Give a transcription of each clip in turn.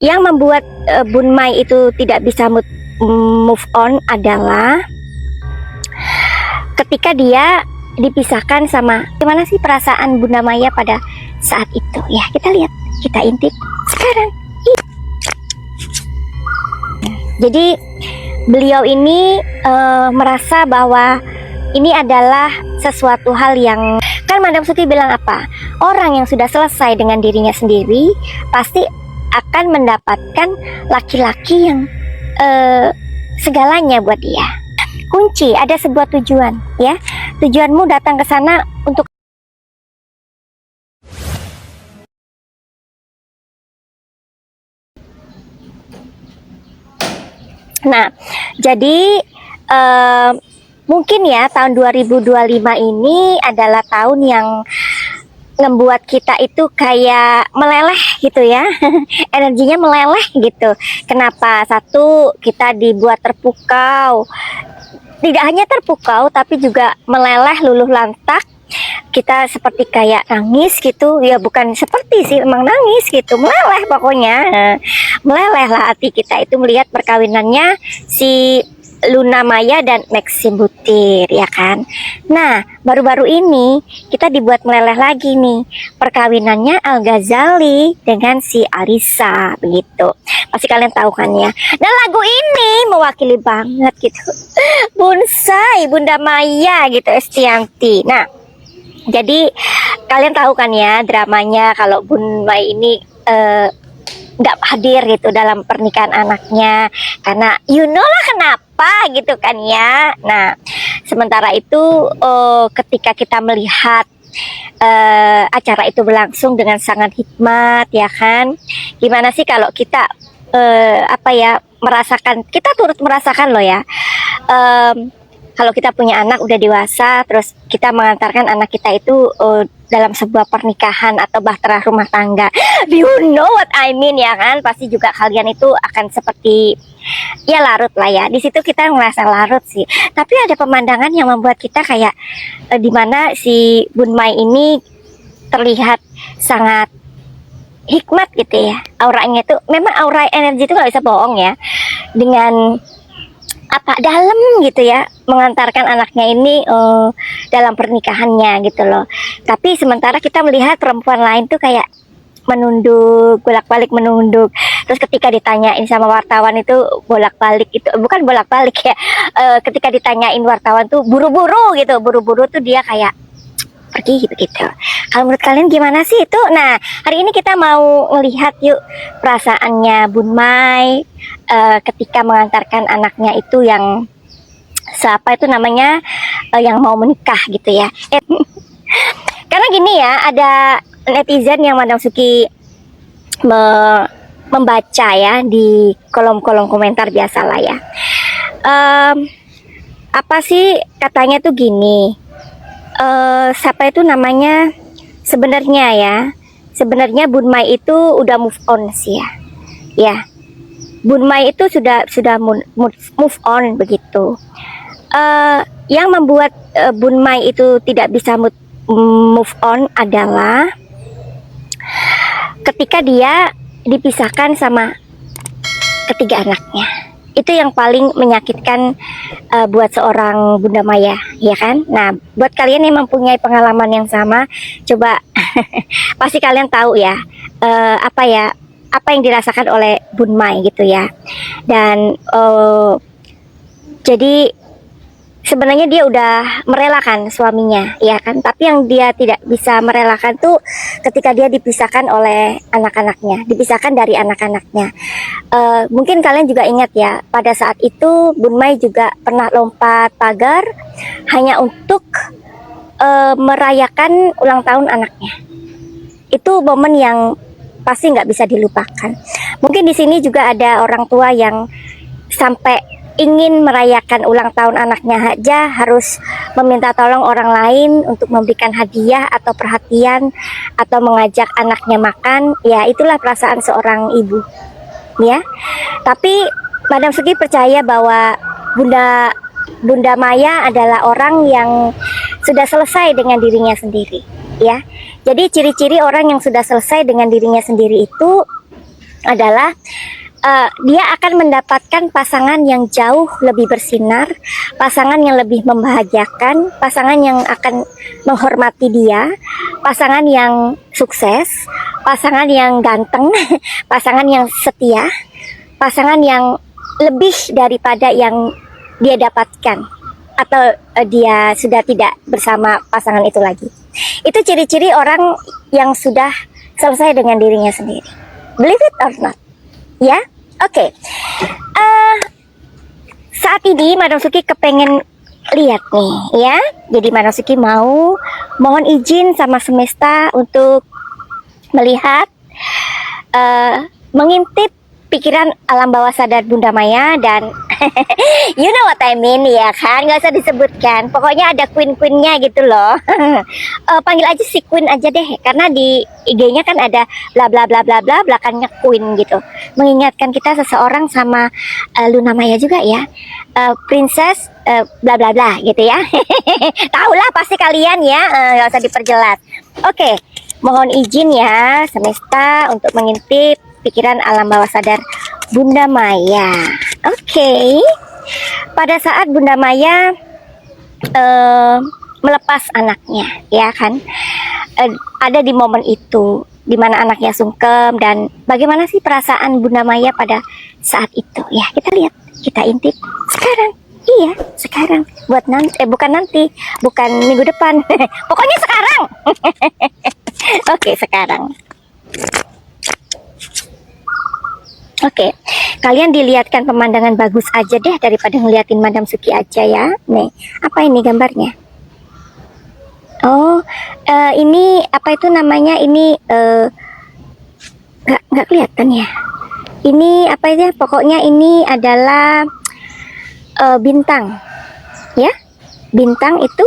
Yang membuat Bun Mai itu tidak bisa move on adalah ketika dia dipisahkan sama, gimana sih perasaan Bunda Maya pada saat itu ya, kita lihat, kita intip sekarang. Jadi beliau ini merasa bahwa ini adalah sesuatu hal yang, kan Madam Suki bilang apa, orang yang sudah selesai dengan dirinya sendiri pasti akan mendapatkan laki-laki yang segalanya buat dia. Kunci, ada sebuah tujuan ya. Tujuanmu datang ke sana untuk jadi mungkin ya tahun 2025 ini adalah tahun yang ngebuat kita itu kayak meleleh gitu ya. Energinya meleleh gitu. Kenapa? Satu, kita dibuat terpukau. Tidak hanya terpukau tapi juga meleleh, luluh lantak. Kita seperti kayak nangis gitu ya, bukan seperti sih, emang nangis gitu, meleleh pokoknya. Meleleh lah hati kita itu melihat perkawinannya si Luna Maya dan Maxi Butir ya kan. Nah baru-baru ini kita dibuat meleleh lagi nih, perkawinannya Al Ghazali dengan si Alisa begitu. Pasti kalian tahu kan ya. Dan lagu ini mewakili banget gitu Bonsai Bunda Maya gitu, Estianti. Nah jadi kalian tahu kan ya dramanya kalau Bun Mai ini nggak hadir gitu dalam pernikahan anaknya karena you know lah kenapa gitu kan ya. Nah sementara itu ketika kita melihat acara itu berlangsung dengan sangat hikmat ya kan, gimana sih kalau kita apa ya, merasakan, kita turut merasakan loh ya, kalau kita punya anak udah dewasa terus kita mengantarkan anak kita itu dalam sebuah pernikahan atau bahtera rumah tangga, you know what I mean ya kan, pasti juga kalian itu akan seperti ya larut lah ya. Di situ kita ngerasa larut sih, tapi ada pemandangan yang membuat kita kayak dimana si Bun Mai ini terlihat sangat hikmat gitu ya, auranya itu memang aura energi itu nggak bisa bohong ya, dengan apa dalam gitu ya, mengantarkan anaknya ini dalam pernikahannya gitu loh. Tapi sementara kita melihat perempuan lain tuh kayak menunduk, bolak-balik menunduk. Terus ketika ditanyain sama wartawan itu bolak-balik itu, bukan bolak-balik ya, ketika ditanyain wartawan tuh buru-buru gitu, buru-buru tuh dia kayak pergi gitu. Kalau menurut kalian gimana sih itu? Nah hari ini kita mau ngelihat yuk perasaannya Bun Mai ketika mengantarkan anaknya itu yang siapa itu namanya, yang mau menikah gitu ya. Karena gini ya, ada netizen yang Madam Suki membaca ya di kolom-kolom komentar biasa lah ya. Apa sih katanya tuh gini, siapa itu namanya, sebenarnya ya, sebenarnya Bun Mai itu udah move on sih ya. Bun Mai itu sudah move on begitu. Yang membuat Bun Mai itu tidak bisa move on adalah ketika dia dipisahkan sama ketiga anaknya. Itu yang paling menyakitkan buat seorang Bunda Maya ya kan. Nah buat kalian yang mempunyai pengalaman yang sama, coba pasti kalian tahu ya, apa yang dirasakan oleh Bun Mai gitu ya. Dan jadi sebenarnya dia udah merelakan suaminya ya kan, tapi yang dia tidak bisa merelakan tuh ketika dia dipisahkan oleh anak-anaknya, dipisahkan dari anak-anaknya. Mungkin kalian juga ingat ya, pada saat itu Bun Mai juga pernah lompat pagar hanya untuk merayakan ulang tahun anaknya. Itu momen yang pasti nggak bisa dilupakan. Mungkin di sini juga ada orang tua yang sampai ingin merayakan ulang tahun anaknya aja harus meminta tolong orang lain untuk memberikan hadiah atau perhatian atau mengajak anaknya makan. Ya itulah perasaan seorang ibu ya. Tapi Madam Suki percaya bahwa Bunda Maya adalah orang yang sudah selesai dengan dirinya sendiri ya. Jadi ciri-ciri orang yang sudah selesai dengan dirinya sendiri itu adalah dia akan mendapatkan pasangan yang jauh lebih bersinar, pasangan yang lebih membahagiakan, pasangan yang akan menghormati dia, pasangan yang sukses, pasangan yang ganteng, pasangan yang setia, pasangan yang lebih daripada yang dia dapatkan atau dia sudah tidak bersama pasangan itu lagi. Itu ciri-ciri orang yang sudah selesai dengan dirinya sendiri. Believe it or not. Ya, oke. Saat ini Madam Suki kepengen lihat nih, ya. Jadi Madam Suki mau mohon izin sama semesta untuk melihat, mengintip pikiran alam bawah sadar Bunda Maya dan you know what I mean ya kan, nggak usah disebutkan, pokoknya ada queen-queennya gitu loh. Panggil aja si queen aja deh, karena di IG-nya kan ada bla bla bla bla bla belakangnya queen gitu, mengingatkan kita seseorang sama Luna Maya juga ya, princess bla bla bla gitu ya. Tahu lah pasti kalian ya, nggak usah diperjelas. Oke, mohon izin ya semesta untuk mengintip pikiran alam bawah sadar Bunda Maya. Oke. Pada saat Bunda Maya melepas anaknya, ya kan, ada di momen itu di mana anaknya sungkem, dan bagaimana sih perasaan Bunda Maya pada saat itu? Ya, kita lihat, kita intip sekarang. Iya, sekarang. Buat nanti, bukan nanti, bukan minggu depan. Pokoknya sekarang. Oke, sekarang. Oke, kalian dilihatkan pemandangan bagus aja deh daripada ngeliatin Madam Suki aja ya. Nih, apa ini gambarnya? Oh, ini apa itu namanya? Ini nggak kelihatan ya. Ini apa ya? Pokoknya ini adalah bintang, ya. Bintang itu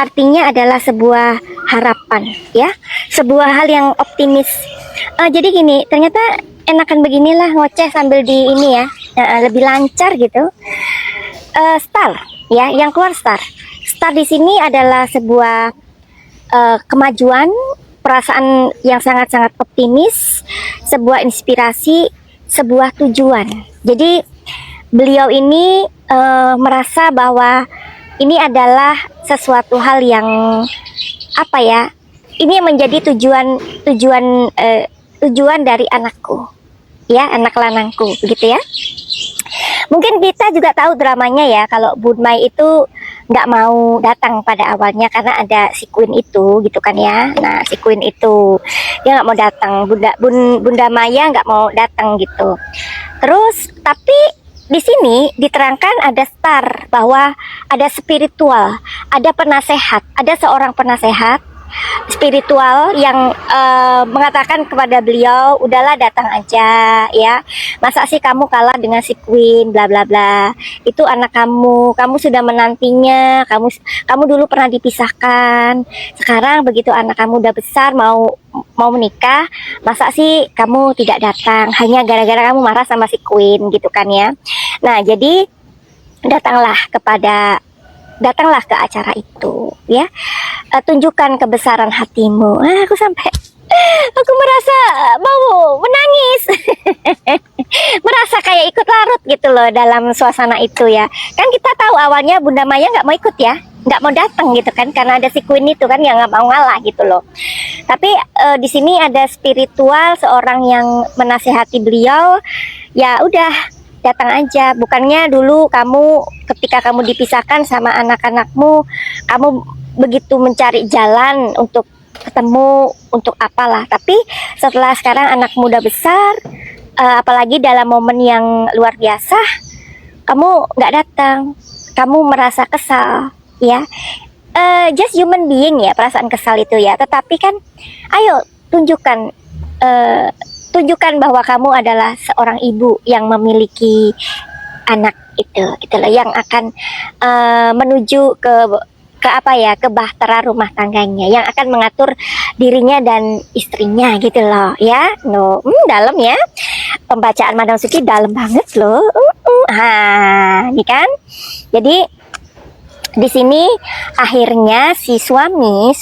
artinya adalah sebuah harapan, ya, sebuah hal yang optimis. Jadi gini, ternyata enakan beginilah ngoceh sambil di ini ya, lebih lancar gitu. Star, ya, yang keluar star. Star di sini adalah sebuah kemajuan, perasaan yang sangat-sangat optimis, sebuah inspirasi, sebuah tujuan. Jadi beliau ini merasa bahwa ini adalah sesuatu hal yang apa ya? Ini yang menjadi tujuan dari anakku, ya, anak lanangku, gitu ya. Mungkin kita juga tahu dramanya ya, kalau Bun Mai itu nggak mau datang pada awalnya karena ada si Queen itu, gitu kan ya. Nah, si Queen itu dia nggak mau datang, Bunda Maya nggak mau datang gitu. Terus, tapi di sini diterangkan ada star, bahwa ada spiritual, ada penasehat, ada seorang penasehat spiritual yang mengatakan kepada beliau, udahlah datang aja ya, masa sih kamu kalah dengan si Queen bla bla bla, itu anak kamu sudah menantinya, kamu dulu pernah dipisahkan, sekarang begitu anak kamu udah besar mau menikah, masa sih kamu tidak datang hanya gara-gara kamu marah sama si Queen, gitu kan ya. Nah, jadi datanglah ke acara itu ya. Tunjukkan kebesaran hatimu. Aku merasa mau menangis. Merasa kayak ikut larut gitu loh dalam suasana itu ya. Kan kita tahu awalnya Bunda Maya nggak mau ikut ya, nggak mau datang gitu kan, karena ada si Queen itu kan yang nggak mau ngalah gitu loh. Tapi di sini ada spiritual, seorang yang menasehati beliau, ya udah datang aja. Bukannya dulu kamu ketika kamu dipisahkan sama anak-anakmu, kamu begitu mencari jalan untuk ketemu, untuk apalah. Tapi setelah sekarang anak muda besar, apalagi dalam momen yang luar biasa, kamu nggak datang, kamu merasa kesal, ya. Just human being ya, perasaan kesal itu ya. Tetapi kan, ayo tunjukkan bahwa kamu adalah seorang ibu yang memiliki anak itu, gitu loh, yang akan menuju ke apa ya, ke bahtera rumah tangganya, yang akan mengatur dirinya dan istrinya, gitu loh ya. Dalam ya, pembacaan Madam Suki dalam banget loh. Ini kan. Jadi di sini akhirnya si suami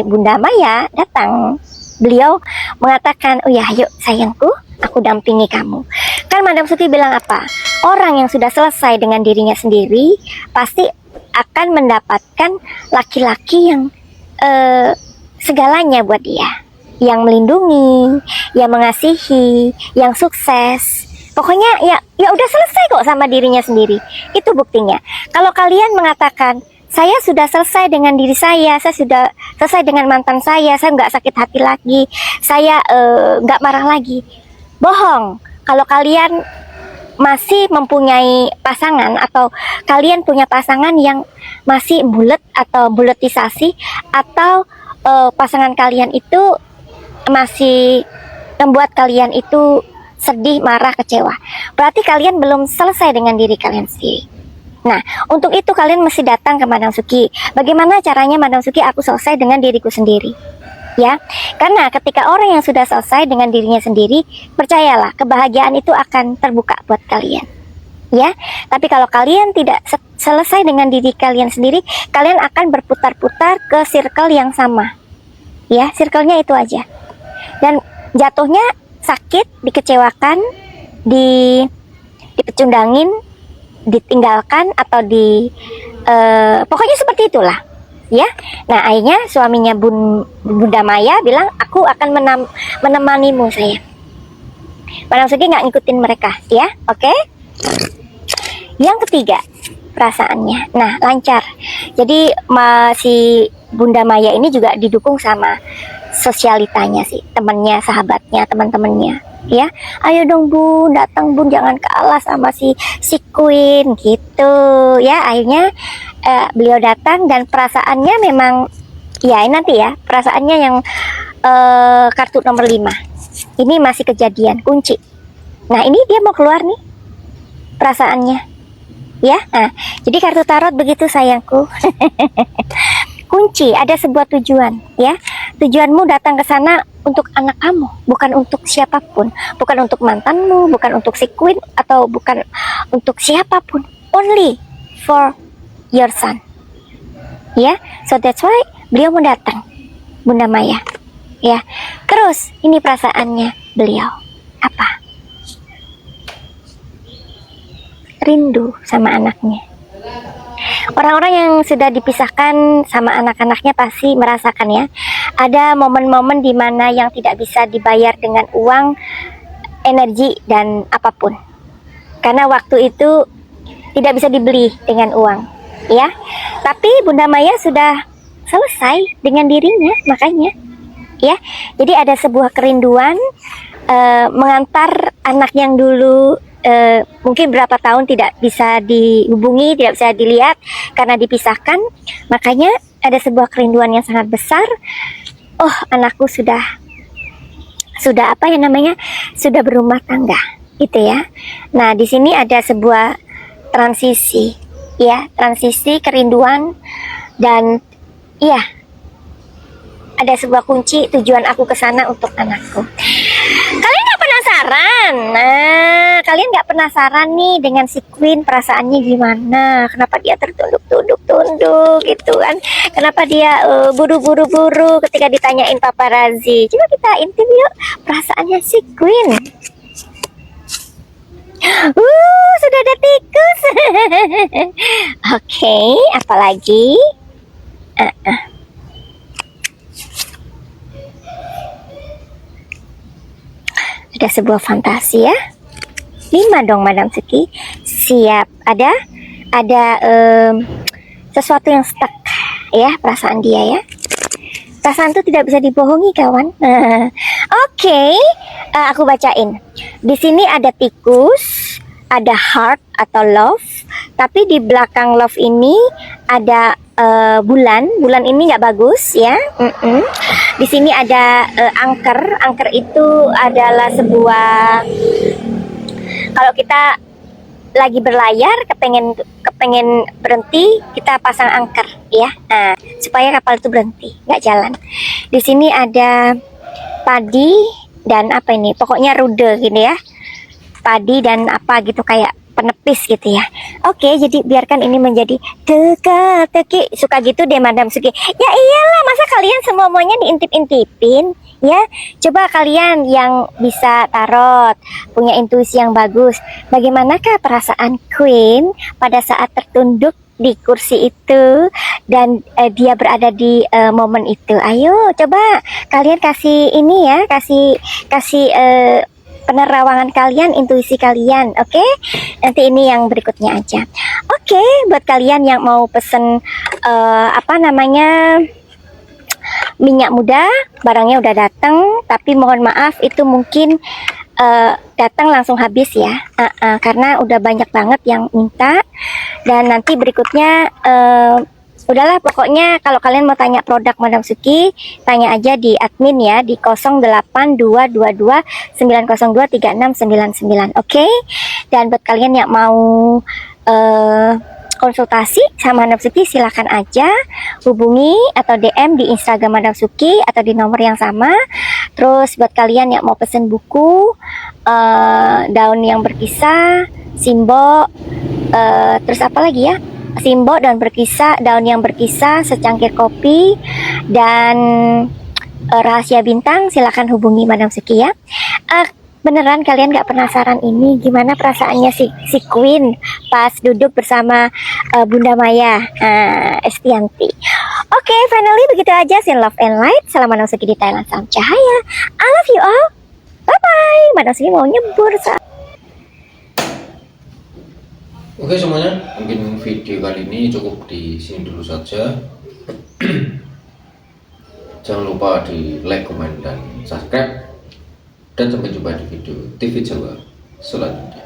Bunda Maya datang. Beliau mengatakan, oh ya, yuk sayangku, aku dampingi kamu. Kan Madam Suki bilang apa? Orang yang sudah selesai dengan dirinya sendiri pasti akan mendapatkan laki-laki yang segalanya buat dia, yang melindungi, yang mengasihi, yang sukses. Pokoknya ya udah selesai kok sama dirinya sendiri. Itu buktinya. Kalau kalian mengatakan saya sudah selesai dengan diri saya sudah selesai dengan mantan saya nggak sakit hati lagi, saya nggak marah lagi. Bohong. Kalau kalian masih mempunyai pasangan atau kalian punya pasangan yang masih bulet atau buletisasi, atau pasangan kalian itu masih membuat kalian itu sedih, marah, kecewa, berarti kalian belum selesai dengan diri kalian sendiri. Nah, untuk itu kalian mesti datang ke Madam Suki. Bagaimana caranya Madam Suki? Aku selesai dengan diriku sendiri. Ya, karena ketika orang yang sudah selesai dengan dirinya sendiri, percayalah kebahagiaan itu akan terbuka buat kalian. Ya, tapi kalau kalian tidak selesai dengan diri kalian sendiri, kalian akan berputar-putar ke circle yang sama. Ya, circle-nya itu aja. Dan jatuhnya sakit, dikecewakan, dipecundangin, ditinggalkan, atau pokoknya seperti itulah. Ya, nah akhirnya suaminya Bunda Maya bilang, aku akan menemanimu sayang. Madam Suki nggak ngikutin mereka, ya, oke? Yang ketiga, perasaannya. Nah, lancar. Jadi si Bunda Maya ini juga didukung sama sosialitanya sih, temannya, sahabatnya, teman-temannya. Ya, ayo dong Bun, datang Bun, jangan kalah sama si Queen gitu. Ya, akhirnya beliau datang dan perasaannya memang ya nanti ya, perasaannya yang kartu nomor 5 ini masih kejadian kunci. Nah, ini dia mau keluar nih perasaannya ya. Nah, jadi kartu tarot begitu sayangku. Kunci, ada sebuah tujuan ya. Tujuanmu datang ke sana untuk anak kamu, bukan untuk siapapun, bukan untuk mantanmu, bukan untuk si Queen, atau bukan untuk siapapun, only for your son. Ya, so that's why beliau mau datang, Bunda Maya. Ya, terus ini perasaannya beliau apa? Rindu sama anaknya. Orang-orang yang sudah dipisahkan sama anak-anaknya pasti merasakan ya, ada momen-momen dimana yang tidak bisa dibayar dengan uang, energi, dan apapun, karena waktu itu tidak bisa dibeli dengan uang ya. Tapi Bunda Maya sudah selesai dengan dirinya, makanya ya, jadi ada sebuah kerinduan mengantar anak yang dulu mungkin berapa tahun tidak bisa dihubungi, tidak bisa dilihat karena dipisahkan. Makanya ada sebuah kerinduan yang sangat besar. Oh, anakku sudah apa ya namanya, sudah berumah tangga gitu ya. Nah, di sini ada sebuah transisi ya, transisi kerinduan, dan iya, ada sebuah kunci tujuan aku ke sana untuk anakku. Kalian nggak penasaran? Nah, kalian nggak penasaran nih dengan si Queen perasaannya gimana? Kenapa dia tertunduk-tunduk gitu kan? Kenapa dia buru-buru ketika ditanyain paparazzi? Coba kita intip yuk perasaannya si Queen. Sudah ada tikus. Oke, apalagi? Ada sebuah fantasi ya. 5 dong Madam Suki. Siap. Ada sesuatu yang stuck ya, perasaan dia ya. Perasaan itu tidak bisa dibohongi kawan. Oke, aku bacain. Di sini ada tikus, ada heart atau love, tapi di belakang love ini ada bulan ini nggak bagus ya. Di sini ada angker. Angker itu adalah sebuah, kalau kita lagi berlayar kepengen berhenti, kita pasang angker ya, supaya kapal itu berhenti, nggak jalan. Di sini ada padi dan apa ini, pokoknya rude gini ya, padi dan apa gitu, kayak penepis gitu ya. Oke, jadi biarkan ini menjadi teka-teki. Suka gitu deh Madam Suki. Ya iyalah, masa kalian semuanya diintip-intipin? Ya, coba kalian yang bisa tarot, punya intuisi yang bagus. Bagaimanakah perasaan Queen pada saat tertunduk di kursi itu dan dia berada di momen itu? Ayo, coba kalian kasih ini ya, kasih kasih penerawangan kalian, intuisi kalian, oke? Nanti ini yang berikutnya aja. Oke, buat kalian yang mau pesen apa namanya minyak muda, barangnya udah datang, tapi mohon maaf itu mungkin datang langsung habis ya, karena udah banyak banget yang minta. Dan nanti berikutnya udahlah, pokoknya kalau kalian mau tanya produk Madam Suki, tanya aja di admin ya, di 082229023699, oke? Dan buat kalian yang mau konsultasi sama Madam Suki, silahkan aja hubungi atau DM di Instagram Madam Suki atau di nomor yang sama. Terus buat kalian yang mau pesen buku, daun yang berkisah, simbol, terus apa lagi ya? Simbol dan berkisah, daun yang berkisah, secangkir kopi, dan rahasia bintang, silakan hubungi Madam Suki ya. Beneran kalian gak penasaran ini gimana perasaannya si Queen pas duduk bersama Bunda Maya Estianty. Oke, finally begitu aja. Sin love and light. Salam Madam Suki di Thailand, salam cahaya. I love you all. Bye bye. Madam Suki mau nyebur. Oke semuanya, mungkin video kali ini cukup di sini dulu saja. Jangan lupa di like, komen, dan subscribe. Dan sampai jumpa di video TV Jawa selanjutnya.